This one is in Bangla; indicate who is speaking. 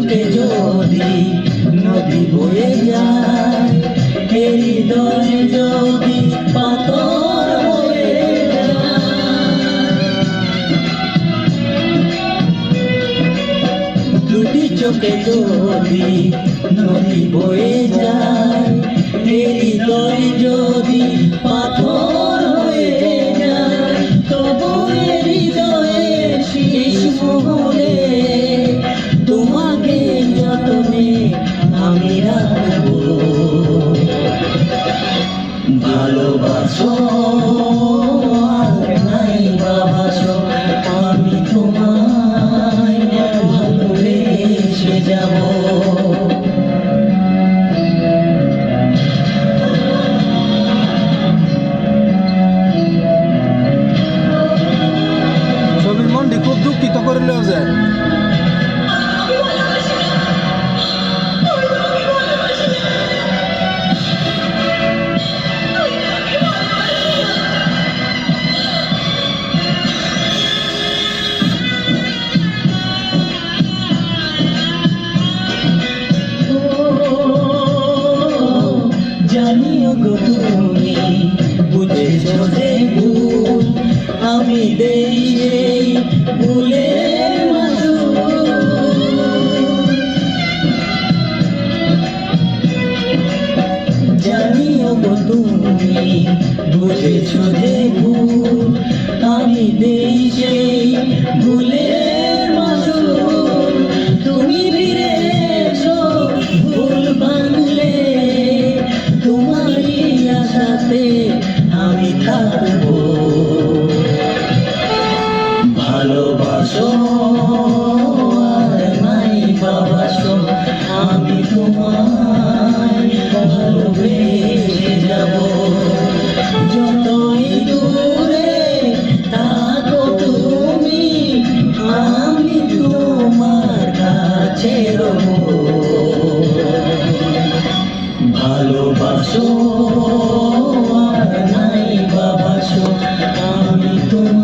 Speaker 1: চোখে যদি নদী বয়ে যায়, এই হৃদয় যদি পাথর হয়ে দুটি চোখে যদি নদী বয়ে যায়, এই হৃদয় যদি পাথর হয়ে যায়, তবু হৃদয়ের শেষ মোহরে তোমাকে যতনে আমি রাখবো। ভালোবাসো আর নাই বাবাসো, আমি তোমায় ভালোবেসে যাব।
Speaker 2: ছবির মনটি খুব দুঃখিত করে লওয়া যায়।
Speaker 1: জানিও গো তুমি বুঝেছো যে ভুল, আমি দেই সেই ভুলের মাসুল। জানিও গো তুমি বুঝেছো যে ভুল, আমি দেই সেই ভুলের মাসুল। তুমি ফিরে এসো ভুল ভাঙলে, তোমারই আশাতে আমি থাকবো। ভালোবাসো আর নাই বাবাসো, আমি তোমায় ভালোবেসে যাব। যতই দূরে থাকো তুমি, আমি তোমার কাছে রবো। ভালোবাসো আর নাই বাবাসো, আমি তোমার